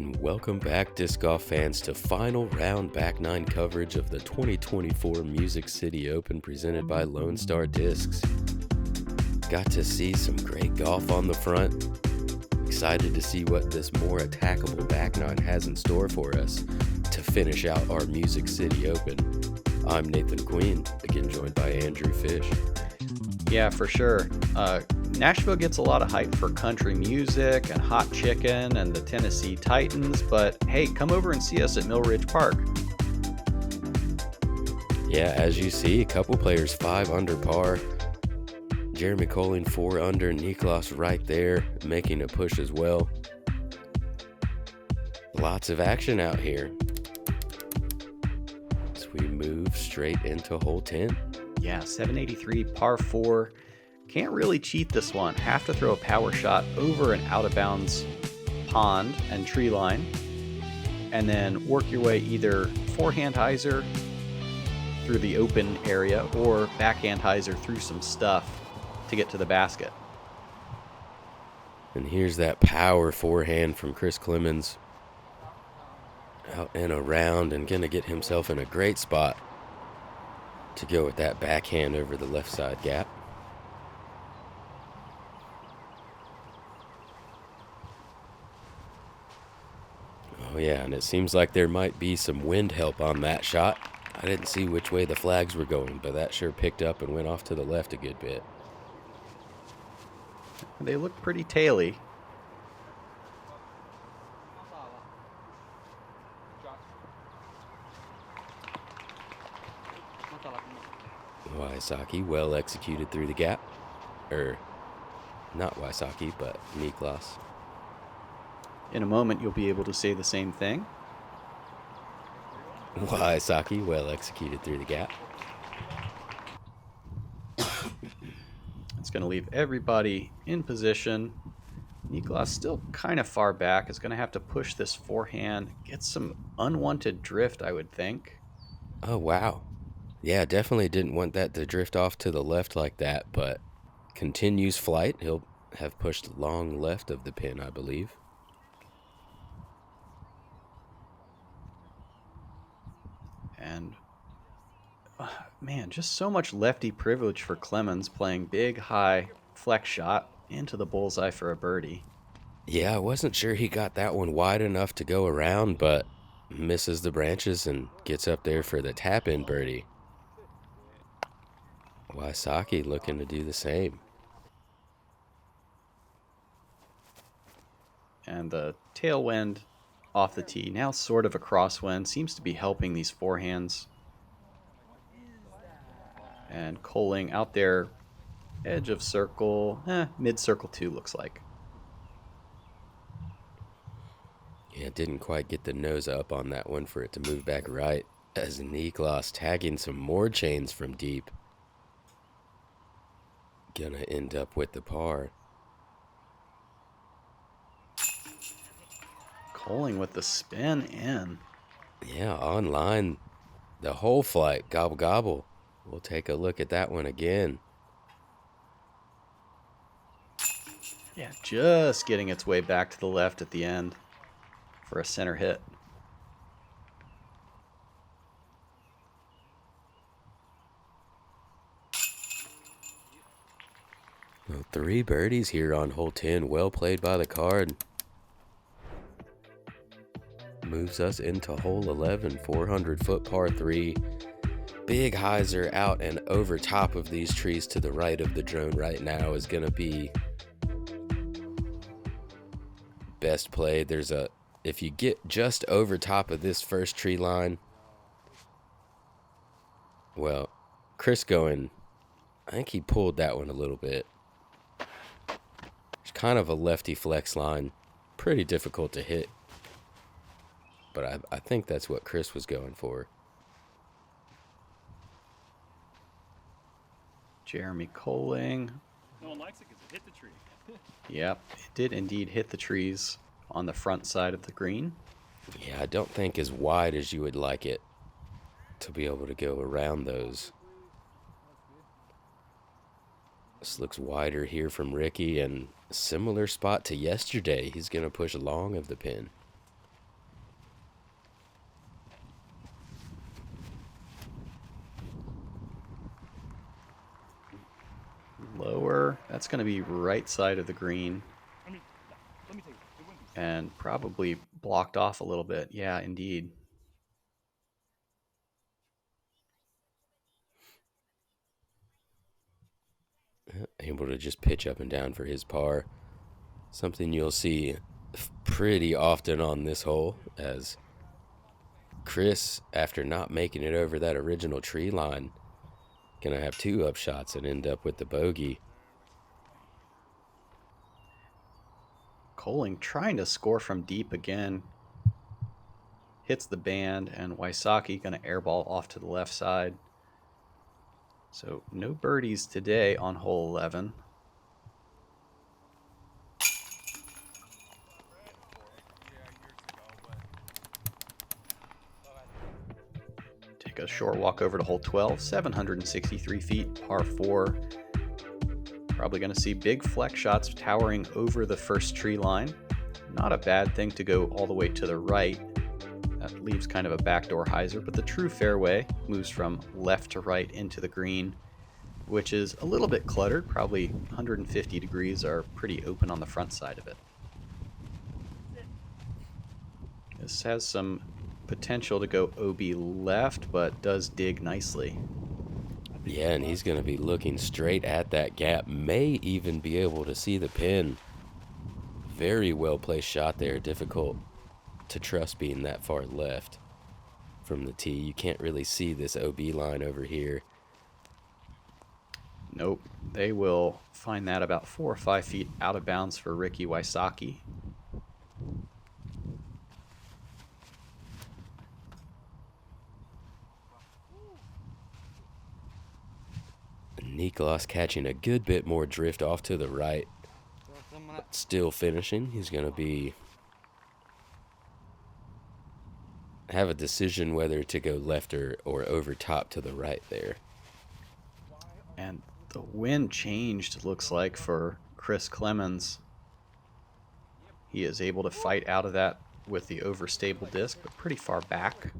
and welcome back, disc golf fans, to final round back nine coverage of the 2024 Music City Open presented by Lone Star Discs. Got to see some great golf on the front. Excited to see what this more attackable back nine has in store for us to finish out our Music City Open. I'm Nathan Queen, again joined by Andrew Fish. Yeah, for sure. Nashville gets a lot of hype for country music and hot chicken and the Tennessee Titans, but hey, come over and see us at Mill Ridge Park. Yeah, as you see, a couple players 5 under par. Jermey Koling 4 under, Niklas right there making a push as well. Lots of action out here as we move straight into hole 10. Yeah, 783 par 4. Can't really cheat this one. Have to throw a power shot over an out of bounds pond and tree line, and then work your way either forehand hyzer through the open area or backhand hyzer through some stuff to get to the basket. And here's that power forehand from Chris Clemons. Out and around and gonna get himself in a great spot to go with that backhand over the left side gap. Oh yeah, and it seems like there might be some wind help on that shot. I didn't see which way the flags were going, but that sure picked up and went off to the left a good bit. They look pretty taily. Wysocki well executed through the gap. Not Wysocki, but Niklas. In a moment, you'll be able to say the same thing. Wysocki well executed through the gap. It's going to leave everybody in position. Niklas still kind of far back. Is going to have to push this forehand. Get some unwanted drift, I would think. Oh, wow. Yeah, definitely didn't want that to drift off to the left like that, but continues flight. He'll have pushed long left of the pin, I believe. And, man, just so much lefty privilege for Clemons, playing big, high flex shot into the bullseye for a birdie. Yeah, I wasn't sure he got that one wide enough to go around, but misses the branches and gets up there for the tap-in birdie. Wysocki looking to do the same. And the tailwind off the tee, now sort of a crosswind, seems to be helping these forehands. And Koling out there, edge of circle, mid-circle 2 looks like. Yeah, didn't quite get the nose up on that one for it to move back right, as Niklas tagging some more chains from deep. Gonna end up with the par. Koling with the spin in. Yeah, online. The whole flight, gobble gobble. We'll take a look at that one again. Yeah, just getting its way back to the left at the end for a center hit. Well, 3 birdies here on hole 10. Well played by the card. Moves us into hole 11, 400-foot par 3. Big hyzer out and over top of these trees to the right of the drone right now is going to be best play. If you get just over top of this first tree line, well, Chris going, I think he pulled that one a little bit. It's kind of a lefty flex line. Pretty difficult to hit. But I think that's what Chris was going for. Jermey Koling. No one likes it because it hit the tree. Yep, it did indeed hit the trees on the front side of the green. Yeah, I don't think as wide as you would like it to be able to go around those. This looks wider here from Ricky, and a similar spot to yesterday. He's going to push long of the pin. That's going to be right side of the green I mean, let me take it. It wouldn't be and probably blocked off a little bit. Yeah, indeed. Able to just pitch up and down for his par. Something you'll see pretty often on this hole, as Chris, after not making it over that original tree line, gonna have 2 upshots and end up with the bogey. Koling trying to score from deep again. Hits the band, and Wysocki going to airball off to the left side. So no birdies today on hole 11. Take a short walk over to hole 12, 763 feet, par 4. Probably going to see big flex shots towering over the first tree line. Not a bad thing to go all the way to the right. That leaves kind of a backdoor hyzer, but the true fairway moves from left to right into the green, which is a little bit cluttered. Probably 150 degrees are pretty open on the front side of it. This has some potential to go OB left, but does dig nicely. Yeah, and he's going to be looking straight at that gap. May even be able to see the pin. Very well placed shot there. Difficult to trust being that far left from the tee. You can't really see this OB line over here. Nope. They will find that about 4 or 5 feet out of bounds for Ricky Wysocki. Niklas catching a good bit more drift off to the right. But still finishing. He's going to have a decision whether to go left or over top to the right there. And the wind changed, looks like, for Chris Clemons. He is able to fight out of that with the overstable disc, but pretty far back.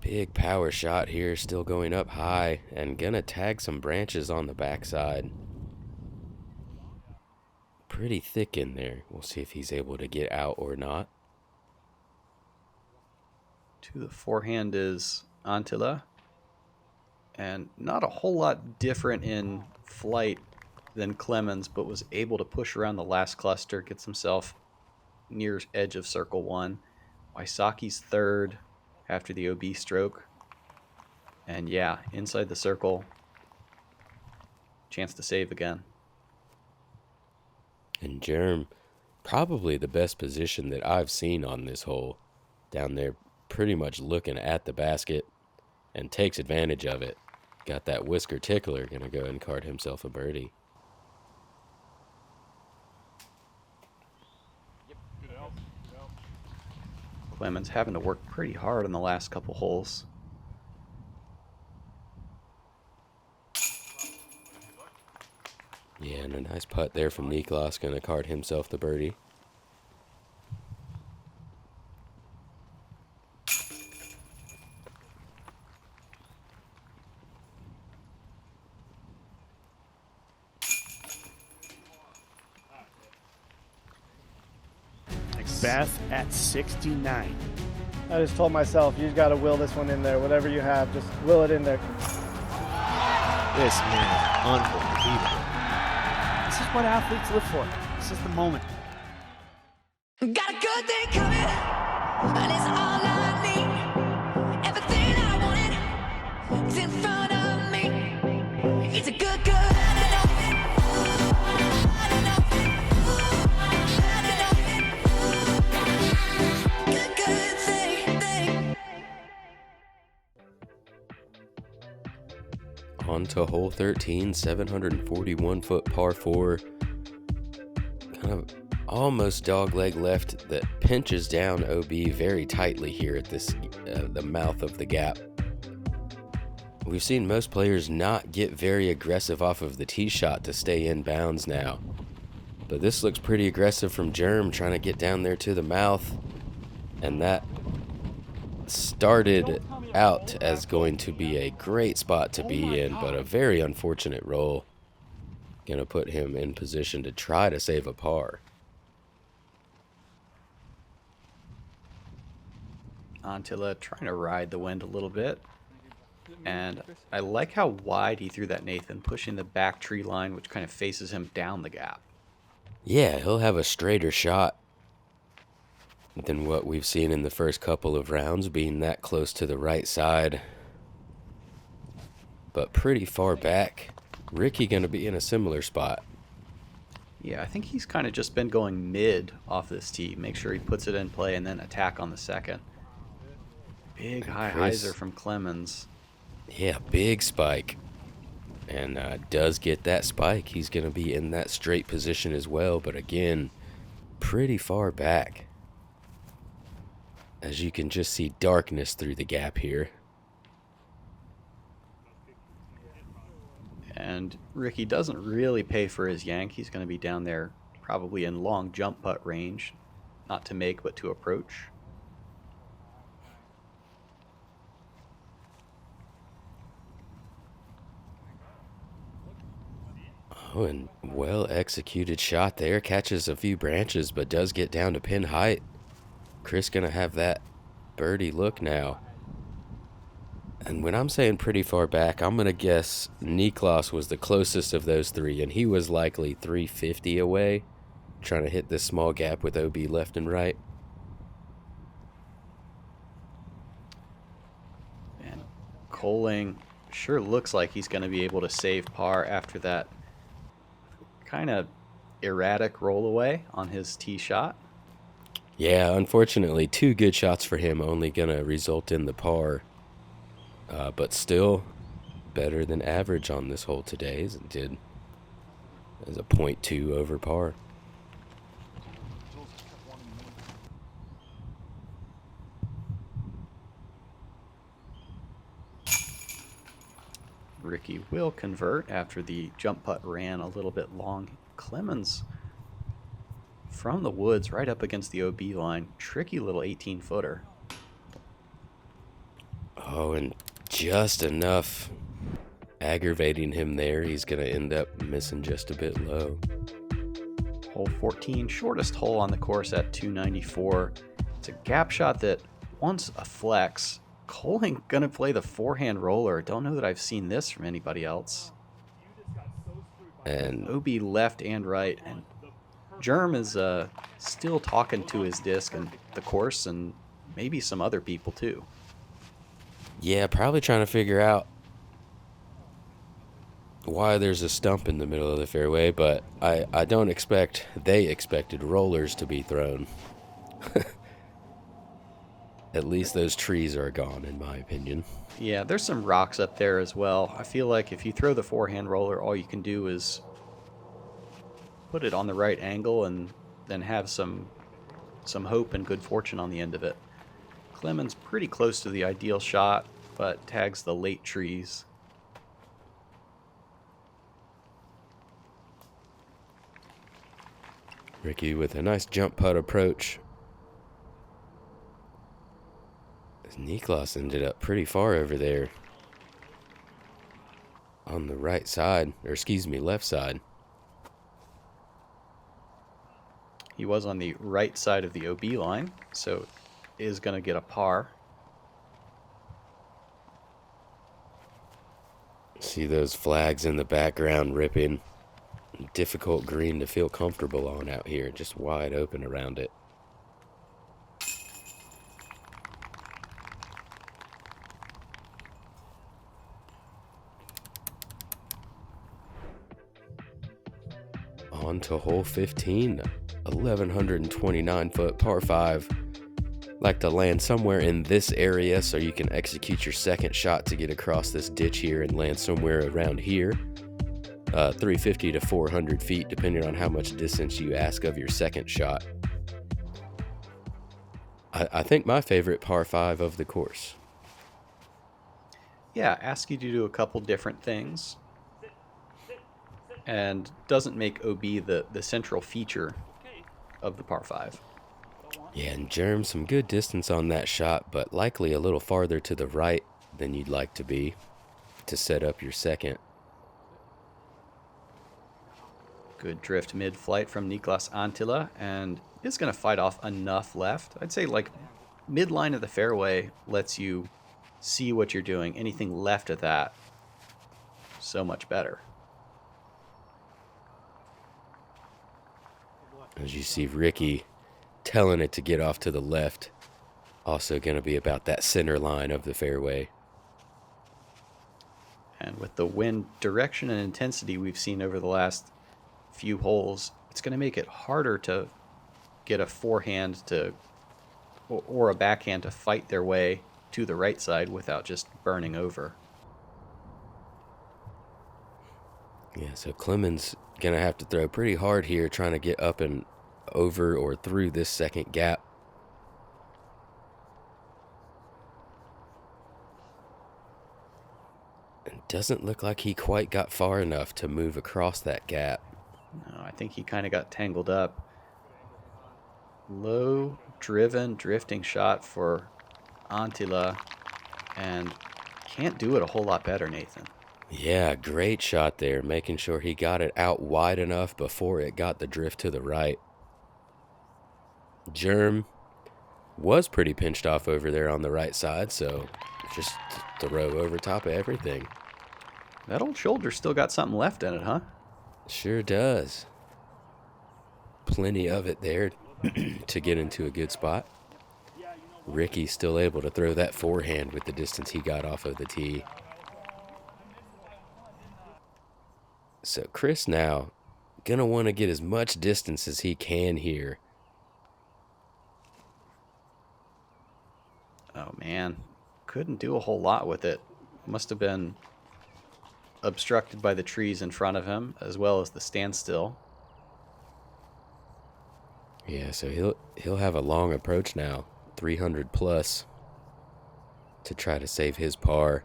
Big power shot here, still going up high, and gonna tag some branches on the backside. Pretty thick in there. We'll see if he's able to get out or not. To the forehand is Anttila, and not a whole lot different in flight than Clemons, but was able to push around the last cluster, gets himself near edge of circle 1. Wysocki's third after the OB stroke. And yeah, inside the circle. Chance to save again. And Jerm, probably the best position that I've seen on this hole. Down there pretty much looking at the basket and takes advantage of it. Got that whisker tickler, gonna go and card himself a birdie. Clemons having to work pretty hard on the last couple holes. Yeah, and a nice putt there from Niklas, gonna card himself the birdie. Beth at 69. I just told myself, you just got to will this one in there. Whatever you have, just will it in there. This man is unbelievable. This is what athletes live for. This is the moment. Got a good thing coming, and it's all I need. Everything I wanted is in front of me. It's a good. On to hole 13, 741-foot par 4. Kind of almost dogleg left that pinches down OB very tightly here at this the mouth of the gap. We've seen most players not get very aggressive off of the tee shot to stay in bounds now. But this looks pretty aggressive from Jerm, trying to get down there to the mouth. And that started out as going to be a great spot to be in, but a very unfortunate roll. Gonna put him in position to try to save a par. Anttila trying to ride the wind a little bit. And I like how wide he threw that Nathan, pushing the back tree line, which kind of faces him down the gap. Yeah, he'll have a straighter shot than what we've seen in the first couple of rounds, being that close to the right side. But pretty far back. Ricky going to be in a similar spot. Yeah, I think he's kind of just been going mid off this tee. Make sure he puts it in play and then attack on the second. Big high hyzer from Clemons. Yeah, big spike. And does get that spike. He's going to be in that straight position as well. But again, pretty far back. As you can just see darkness through the gap here. And Ricky doesn't really pay for his yank. He's going to be down there probably in long jump putt range. Not to make, but to approach. Oh, and well executed shot there. Catches a few branches, but does get down to pin height. Chris going to have that birdie look now. And when I'm saying pretty far back, I'm going to guess Niklas was the closest of those three, and he was likely 350 away, trying to hit this small gap with OB left and right. And Koling sure looks like he's going to be able to save par after that kind of erratic roll away on his tee shot. Yeah, unfortunately, two good shots for him, only going to result in the par. But still better than average on this hole today, as it did as a .2 over par. Ricky will convert after the jump putt ran a little bit long. Clemons from the woods right up against the OB line. Tricky little 18-footer. Oh, and just enough aggravating him there. He's going to end up missing just a bit low. Hole 14, shortest hole on the course at 294. It's a gap shot that wants a flex. Koling going to play the forehand roller. Don't know that I've seen this from anybody else. And OB left and right. And Jerm is still talking to his disc and the course and maybe some other people too. yeah, probably trying to figure out why there's a stump in the middle of the fairway, but I don't expect they expected rollers to be thrown. At least those trees are gone, in my opinion. Yeah, there's some rocks up there as well. I feel like if you throw the forehand roller, all you can do is put it on the right angle and then have some hope and good fortune on the end of it. Clemons pretty close to the ideal shot, but tags the late trees. Ricky with a nice jump putt approach. Niklas ended up pretty far over there on the right side, or excuse me, left side. He was on the right side of the OB line, so is going to get a par. See those flags in the background ripping. Difficult green to feel comfortable on out here, just wide open around it. On to hole 15, 1,129 foot par 5. Like to land somewhere in this area so you can execute your second shot to get across this ditch here and land somewhere around here. 350 to 400 feet, depending on how much distance you ask of your second shot. I think my favorite par 5 of the course. Yeah, ask you to do a couple different things. And doesn't make OB the central feature of the par 5. Yeah, and Jerm, some good distance on that shot, but likely a little farther to the right than you'd like to be to set up your second. Good drift mid-flight from Niklas Anttila, and is going to fight off enough left. I'd say like midline of the fairway lets you see what you're doing. Anything left of that, so much better. As you see Ricky telling it to get off to the left, also going to be about that center line of the fairway. And with the wind direction and intensity we've seen over the last few holes, it's going to make it harder to get a forehand to or a backhand to fight their way to the right side without just burning over. Yeah, so Clemons going to have to throw pretty hard here trying to get up and over or through this second gap. And doesn't look like he quite got far enough to move across that gap. No, I think he kind of got tangled up. Low driven drifting shot for Anttila, and can't do it a whole lot better, Nathan. Yeah, great shot there, making sure he got it out wide enough before it got the drift to the right. Jerm was pretty pinched off over there on the right side, so just throw over top of everything. That old shoulder still got something left in it, huh? Sure does. Plenty of it there to get into a good spot. Ricky still able to throw that forehand with the distance he got off of the tee. So Chris now gonna want to get as much distance as he can here. Oh man, couldn't do a whole lot with it. Must have been obstructed by the trees in front of him as well as the standstill. Yeah, so he'll have a long approach now, 300 plus, to try to save his par.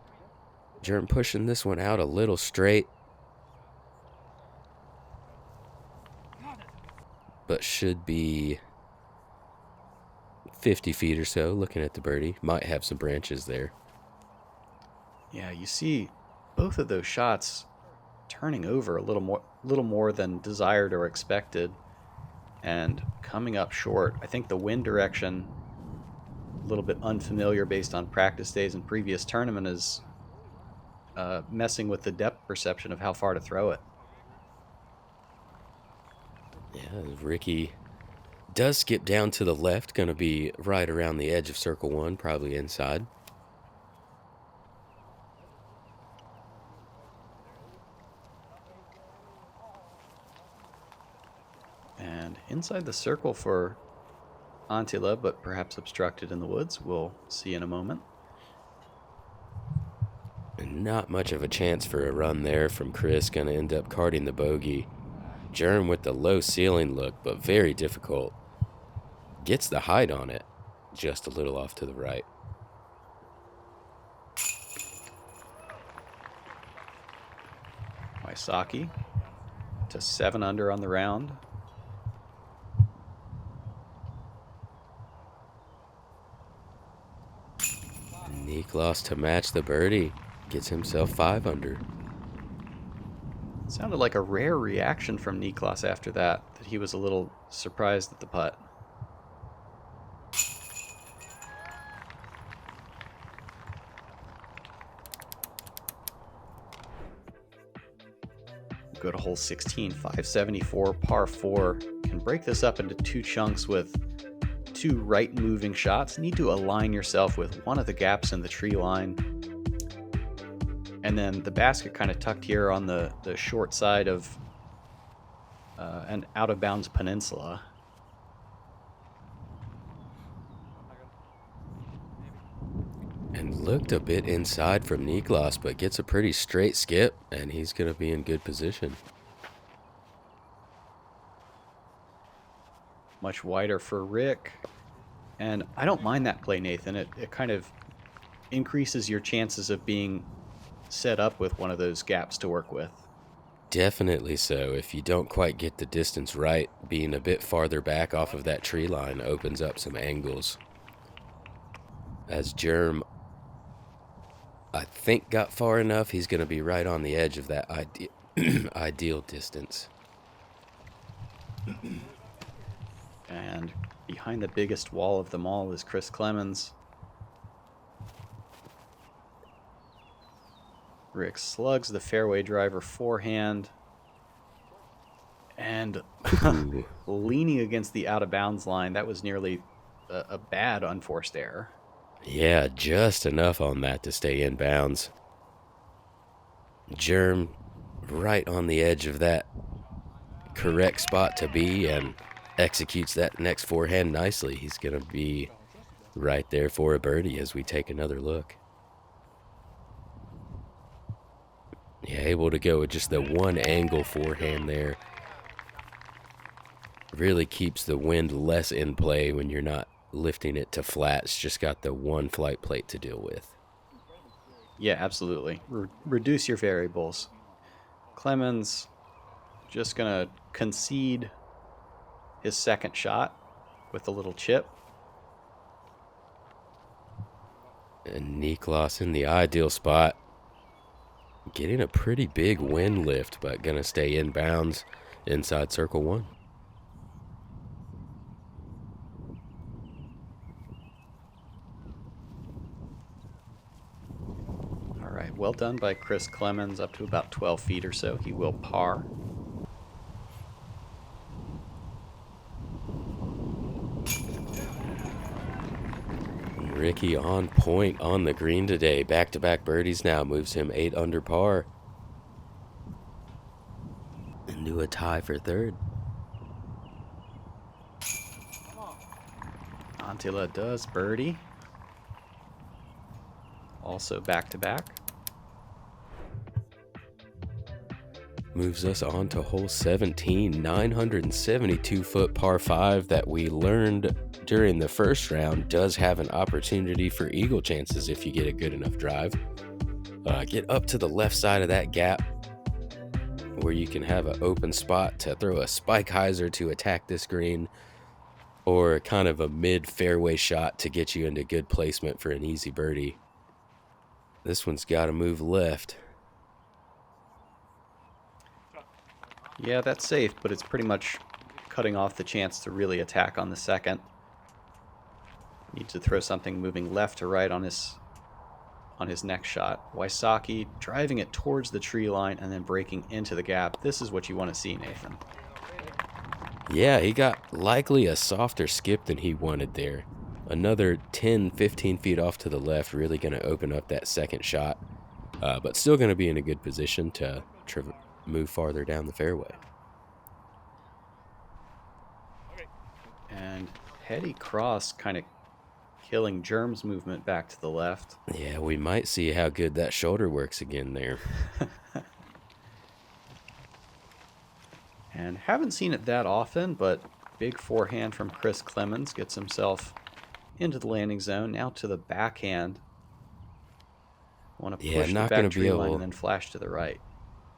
Jerm pushing this one out a little straight, but should be 50 feet or so. Looking at the birdie, might have some branches there. Yeah, you see both of those shots turning over a little more than desired or expected, and coming up short. I think the wind direction, a little bit unfamiliar based on practice days and previous tournament, is messing with the depth perception of how far to throw it. Yeah, Ricky does skip down to the left, going to be right around the edge of circle one, probably inside. And inside the circle for Anttila, but perhaps obstructed in the woods. We'll see in a moment. And not much of a chance for a run there from Chris, going to end up carting the bogey. Jerm with the low ceiling look, but very difficult. Gets the height on it, just a little off to the right. Wysocki to 7 under on the round. Niklas to match the birdie, gets himself 5 under. Sounded like a rare reaction from Niklas after that he was a little surprised at the putt. Go to hole 16, 574, par 4. Can break this up into 2 chunks with 2 right moving shots. Need to align yourself with one of the gaps in the tree line. And then the basket kind of tucked here on the short side of an out-of-bounds peninsula. And looked a bit inside from Niklas, but gets a pretty straight skip, and he's going to be in good position. Much wider for Rick. And I don't mind that play, Nathan. It kind of increases your chances of being set up with one of those gaps to work with. Definitely so. If you don't quite get the distance right, being a bit farther back off of that tree line opens up some angles. As Jerm, I think, got far enough, he's going to be right on the edge of that ideal distance. And behind the biggest wall of them all is Chris Clemons. Rick slugs the fairway driver forehand. And leaning against the out-of-bounds line, that was nearly a bad unforced error. Yeah, just enough on that to stay in bounds. Jerm right on the edge of that correct spot to be and executes that next forehand nicely. He's going to be right there for a birdie as we take another look. Yeah, able to go with just the one angle forehand there. Really keeps the wind less in play when you're not lifting it to flat. It's just got the one flight plate to deal with. Yeah, absolutely. Reduce your variables. Clemons just going to concede his second shot with a little chip. And Niklas in the ideal spot. Getting a pretty big wind lift, but going to stay in bounds inside circle one. All right, well done by Chris Clemons, up to about 12 feet or so. He will par. Ricky on point on the green today. Back-to-back birdies now moves him 8 under par. Into a tie for third. Anttila does birdie. Also back-to-back. Moves us on to hole 17, 972-foot par 5 that we learned during the first round does have an opportunity for eagle chances if you get a good enough drive. Get up to the left side of that gap where you can have an open spot to throw a spike hyzer to attack this green, or kind of a mid-fairway shot to get you into good placement for an easy birdie. This one's got to move left. Yeah, that's safe, but it's pretty much cutting off the chance to really attack on the second. Needs to throw something moving left to right on his next shot. Wysocki driving it towards the tree line and then breaking into the gap. This is what you want to see, Nathan. Yeah, he got likely a softer skip than he wanted there. Another 10, 15 feet off to the left, really going to open up that second shot, but still going to be in a good position to move farther down the fairway. And heady cross kind of killing Jerm's movement back to the left. Yeah, we might see how good that shoulder works again there. And haven't seen it that often, but big forehand from Chris Clemons gets himself into the landing zone. Now to the backhand. Want to push the back tree line and then flash to the right.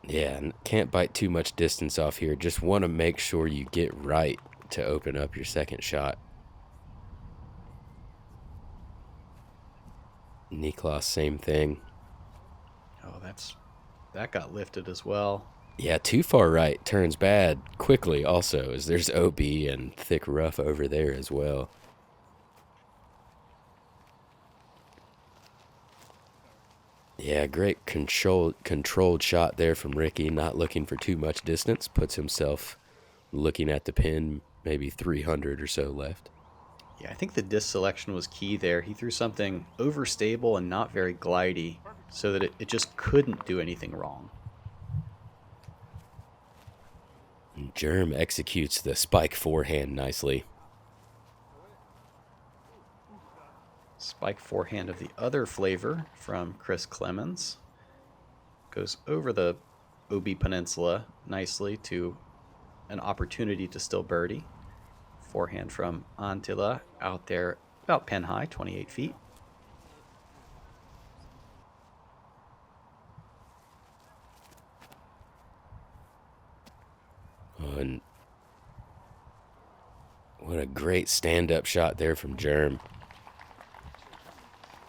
Yeah, can't bite too much distance off here. Just want to make sure you get right to open up your second shot. Niklas, same thing. Oh, that got lifted as well. Yeah, too far right turns bad quickly also, as there's OB and thick rough over there as well. Yeah, great controlled shot there from Ricky, not looking for too much distance. Puts himself looking at the pin, maybe 300 or so left. Yeah, I think the disc selection was key there. He threw something overstable and not very glidey so that it just couldn't do anything wrong. And Jerm executes the spike forehand nicely. Spike forehand of the other flavor from Chris Clemons. Goes over the OB Peninsula nicely to an opportunity to still birdie. Forehand from Anttila out there about pin high, 28 feet. What a great stand-up shot there from Jerm.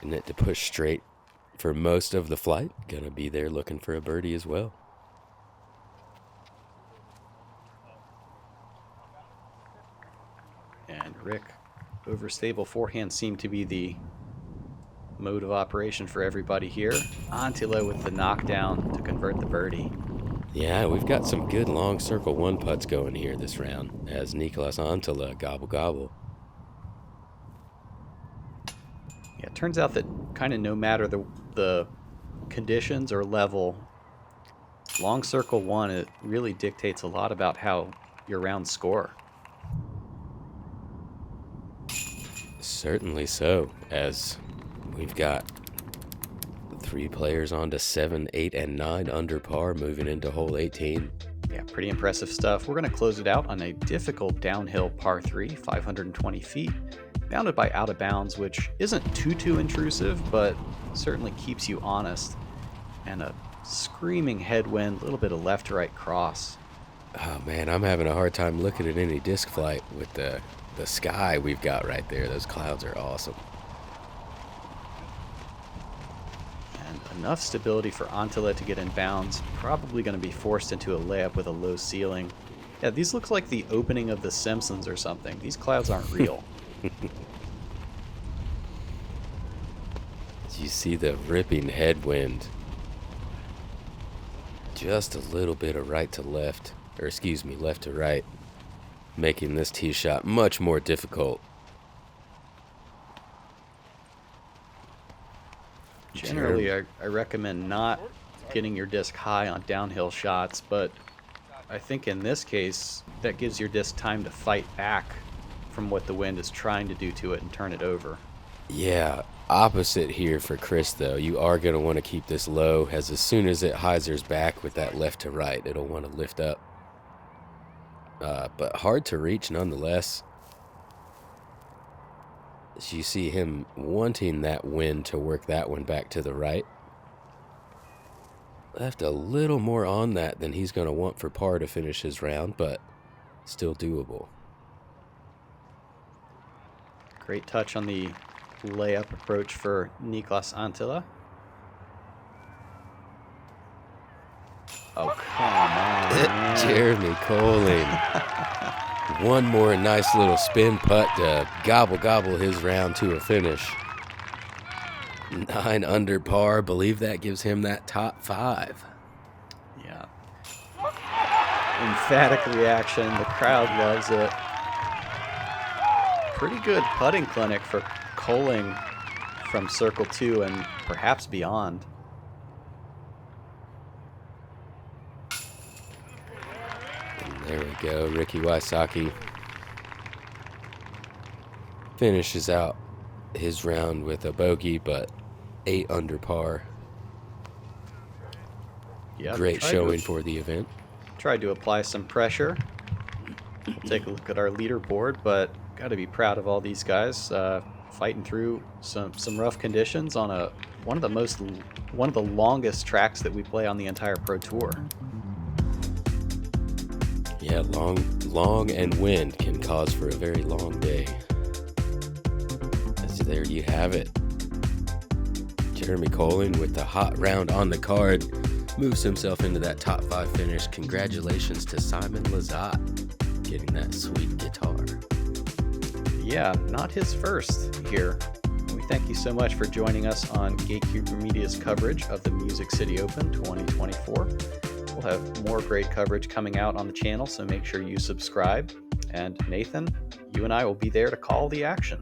And it to push straight for most of the flight. Gonna be there looking for a birdie as well. And Rick, overstable forehand seemed to be the mode of operation for everybody here. Anttila with the knockdown to convert the birdie. Yeah, we've got some good long circle one putts going here this round as Niklas Anttila gobble gobble. Yeah, it turns out that kind of no matter the conditions or level, long circle one, it really dictates a lot about how your rounds score. Certainly so, as we've got 3 players on to 7, 8, and 9 under par moving into hole 18. Yeah, pretty impressive stuff. We're going to close it out on a difficult downhill par 3, 520 feet, bounded by out of bounds, which isn't too intrusive, but certainly keeps you honest. And a screaming headwind, a little bit of left to right cross. Oh man, I'm having a hard time looking at any disc flight with the sky we've got right there. Those clouds are awesome. And enough stability for Anttila to get in bounds. Probably going to be forced into a layup with a low ceiling. Yeah, these look like the opening of The Simpsons or something. These clouds aren't real. You see the ripping headwind. Just a little bit of right to left, or excuse me, left to right, making this tee shot much more difficult. Generally, I recommend not getting your disc high on downhill shots, but I think in this case, that gives your disc time to fight back from what the wind is trying to do to it and turn it over. Yeah, opposite here for Chris, though. You are going to want to keep this low, as soon as it hyzers back with that left to right, it'll want to lift up. But hard to reach nonetheless. As you see him wanting that wind to work that one back to the right. Left a little more on that than he's going to want for par to finish his round, but still doable. Great touch on the layup approach for Niklas Anttila. Oh, come on, man. Jermey Koling. One more nice little spin putt to gobble his round to a finish. 9 under par. Believe that gives him that top 5. Yeah. Emphatic reaction. The crowd loves it. Pretty good putting clinic for Koling from circle 2 and perhaps beyond. And there we go. Ricky Wysocki finishes out his round with a bogey, but 8 under par. Yep, Great showing for the event. Tried to apply some pressure. We'll take a look at our leaderboard, but got to be proud of all these guys fighting through some rough conditions on one of the longest tracks that we play on the entire Pro Tour. Yeah, long and wind can cause for a very long day. As there you have it. Jermey Koling with the hot round on the card moves himself into that top 5 finish. Congratulations to Simon Lizotte getting that sweet guitar. Yeah, not his first here. We thank you so much for joining us on Gatekeeper Media's coverage of the Music City Open 2024. We'll have more great coverage coming out on the channel, so make sure you subscribe. And Nathan, you and I will be there to call the action.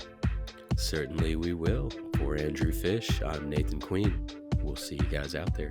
Certainly we will. For Andrew Fish, I'm Nathan Queen. We'll see you guys out there.